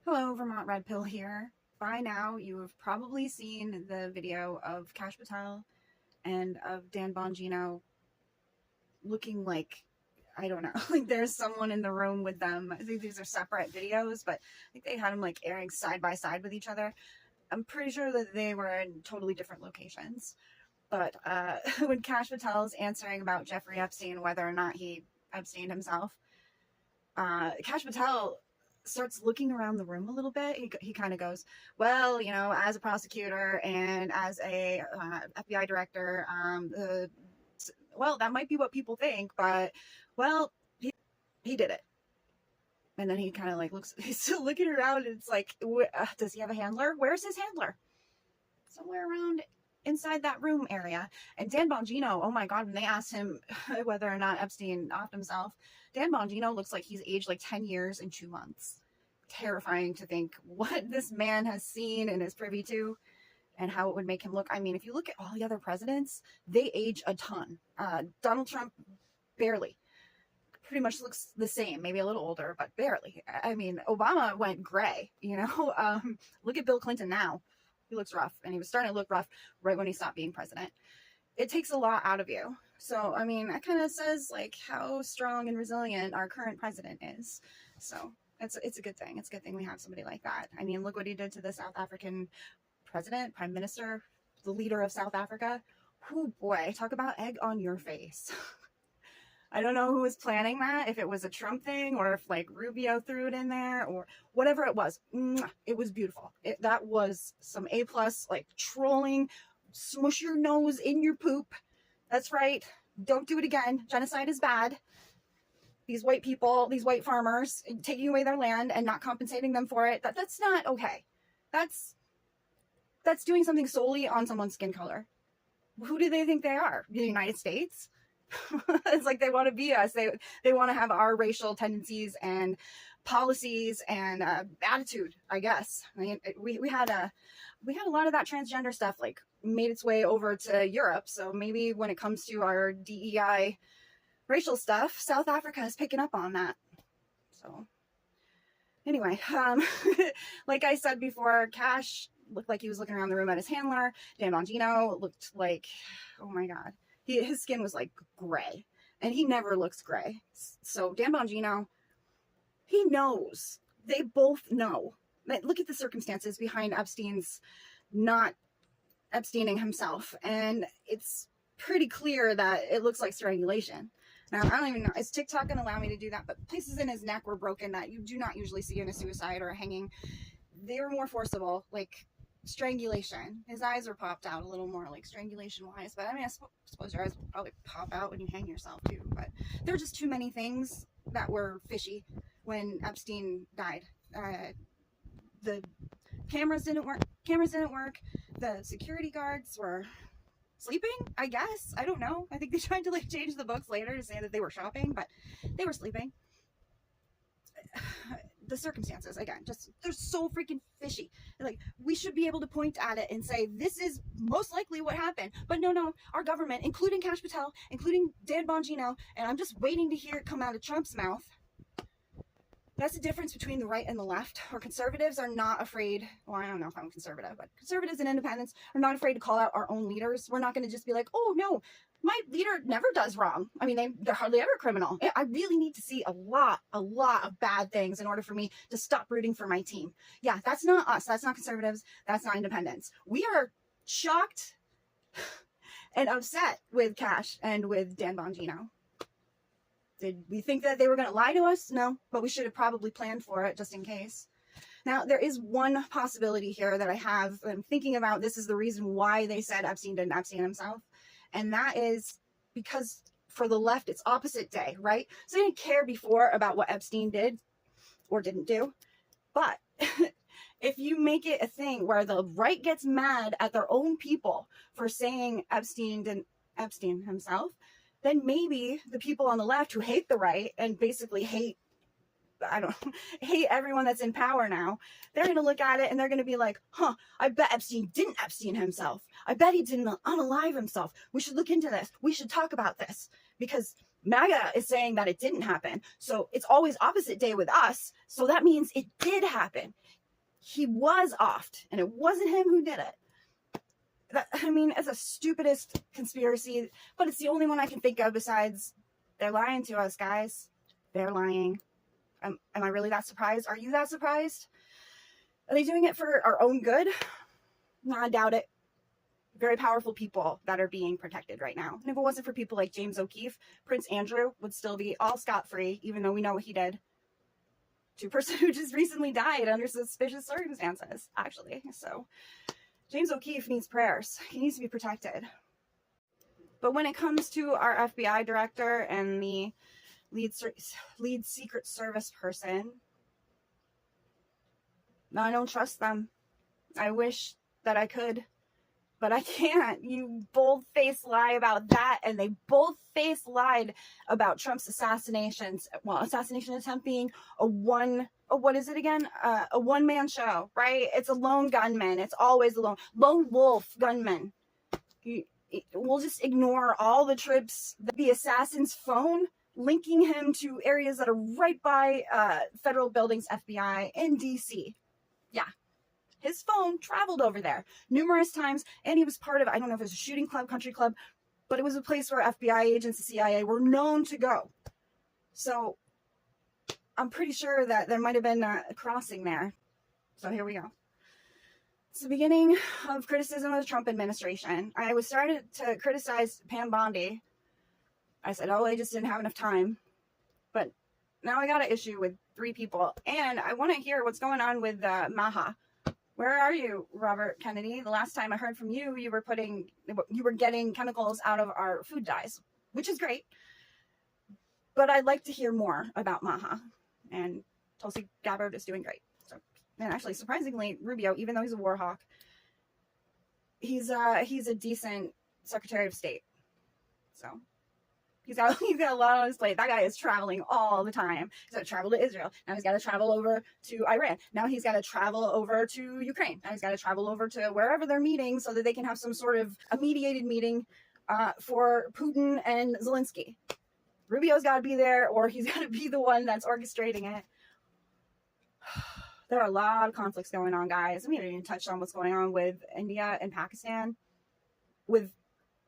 Hello, Vermont Red Pill here. By now, you have probably seen the video of Kash Patel and of Dan Bongino looking like, I don't know, like there's someone in the room with them. I think these are separate videos, but I think they had them like airing side by side with each other. I'm pretty sure that they were in totally different locations. But when Kash Patel's answering about Jeffrey Epstein, whether or not he Epsteined himself, Kash Patel starts looking around the room a little bit. He kind of goes, well, as a prosecutor and as a FBI director, well, that might be what people think, but, well, he did it. And then he kind of like he's still looking around, and it's like, does he have a handler? Where's his handler? Somewhere around inside that room area. And Dan Bongino, oh my God, when they asked him whether or not Epstein offed himself, Dan Bongino looks like he's aged like 10 years and 2 months. Terrifying to think what this man has seen and is privy to and how it would make him look. I mean, if you look at all the other presidents, they age a ton. Donald Trump, barely. Pretty much looks the same, maybe a little older, but barely. I mean, Obama went gray, Look at Bill Clinton now. He looks rough, and he was starting to look rough right when he stopped being president. It takes a lot out of you. So, I mean, that kind of says, like, how strong and resilient our current president is. So, it's a good thing. It's a good thing we have somebody like that. I mean, look what he did to the South African president, prime minister, the leader of South Africa. Oh, boy, talk about egg on your face. I don't know who was planning that, if it was a Trump thing or if like Rubio threw it in there or whatever it was. It was beautiful. That was some A+, like trolling, smush your nose in your poop. That's right. Don't do it again. Genocide is bad. These white people, these white farmers taking away their land and not compensating them for it. That's not okay. That's doing something solely on someone's skin color. Who do they think they are? The United States? It's like they want to be us. They want to have our racial tendencies and policies and attitude, I guess. I mean, we had a lot of that transgender stuff like made its way over to Europe. So maybe when it comes to our DEI racial stuff, South Africa is picking up on that. So anyway, like I said before, Kash looked like he was looking around the room at his handler. Dan Bongino looked like, oh my God. His skin was like gray, and he never looks gray. So Dan Bongino, he knows. They both know. Look at the circumstances behind Epstein's not Epsteining himself, and it's pretty clear that it looks like strangulation. Now, I don't even know. Is TikTok going to allow me to do that? But places in his neck were broken that you do not usually see in a suicide or a hanging. They were more forcible, like strangulation. His eyes were popped out a little more, like strangulation wise, but I mean, I suppose your eyes will probably pop out when you hang yourself too, but there were just too many things that were fishy when Epstein died. The cameras didn't work. The security guards were sleeping, I guess. I don't know. I think they tried to like change the books later to say that they were shopping, but they were sleeping. The circumstances, again, just they're so freaking fishy. Like, we should be able to point at it and say this is most likely what happened, but no, our government, including Kash Patel, including Dan Bongino, and I'm just waiting to hear it come out of Trump's mouth. That's the difference between the right and the left. Or conservatives are not afraid, well, I don't know if I'm conservative, but conservatives and independents are not afraid to call out our own leaders. We're not going to just be like, oh no, my leader never does wrong. I mean, they're hardly ever criminal. I really need to see a lot of bad things in order for me to stop rooting for my team. Yeah, that's not us. That's not conservatives. That's not independents. We are shocked and upset with Kash and with Dan Bongino. Did we think that they were going to lie to us? No, but we should have probably planned for it just in case. Now, there is one possibility here that I'm thinking about. This is the reason why they said Epstein didn't Epstein himself. And that is because for the left, it's opposite day, right? So they didn't care before about what Epstein did or didn't do. But if you make it a thing where the right gets mad at their own people for saying Epstein didn't Epstein himself, then maybe the people on the left who hate the right and basically hate everyone that's in power now, they're going to look at it and they're going to be like, I bet Epstein didn't Epstein himself. I bet he didn't unalive himself. We should look into this. We should talk about this because MAGA is saying that it didn't happen. So it's always opposite day with us. So that means it did happen. He was offed, and it wasn't him who did it. That, I mean, it's the stupidest conspiracy, but it's the only one I can think of besides they're lying to us, guys. They're lying. Am I really that surprised? Are you that surprised? Are they doing it for our own good? No, I doubt it. Very powerful people that are being protected right now. And if it wasn't for people like James O'Keefe, Prince Andrew would still be all scot-free, even though we know what he did to a person who just recently died under suspicious circumstances, actually. So James O'Keefe needs prayers. He needs to be protected. But when it comes to our FBI director and the lead Secret Service person, I don't trust them. I wish that I could, but I can't. You bold-faced lie about that, and they bold-faced lied about Trump's assassination attempt being a one-man show, right? It's a lone gunman. It's always a lone wolf gunman. We'll just ignore all the trips, the assassin's phone, linking him to areas that are right by federal buildings, FBI in DC. Yeah. His phone traveled over there numerous times, and he was part of, I don't know if it was a shooting club, country club, but it was a place where FBI agents, the CIA, were known to go. So I'm pretty sure that there might have been a crossing there. So here we go. It's the beginning of criticism of the Trump administration. I was started to criticize Pam Bondi. I said, oh, they just didn't have enough time. But now I got an issue with 3 people. And I want to hear what's going on with Maga. Where are you, Robert Kennedy? The last time I heard from you, you were getting chemicals out of our food dyes, which is great. But I'd like to hear more about Maga. And Tulsi Gabbard is doing great. So, and actually, surprisingly, Rubio, even though he's a war hawk, he's a decent Secretary of State. So he's got a lot on his plate. That guy is traveling all the time. He's got to travel to Israel. Now he's got to travel over to Iran. Now he's got to travel over to Ukraine. Now he's got to travel over to wherever they're meeting so that they can have some sort of a mediated meeting for Putin and Zelensky. Rubio's got to be there, or he's got to be the one that's orchestrating it. There are a lot of conflicts going on, guys. We haven't even touched on what's going on with India and Pakistan. With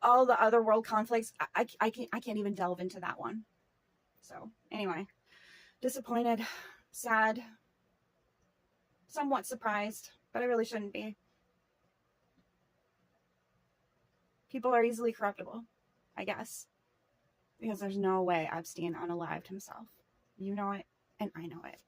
all the other world conflicts, I can't even delve into that one. So anyway, disappointed, sad, somewhat surprised, but I really shouldn't be. People are easily corruptible, I guess, because there's no way Epstein unalived himself. You know it, and I know it.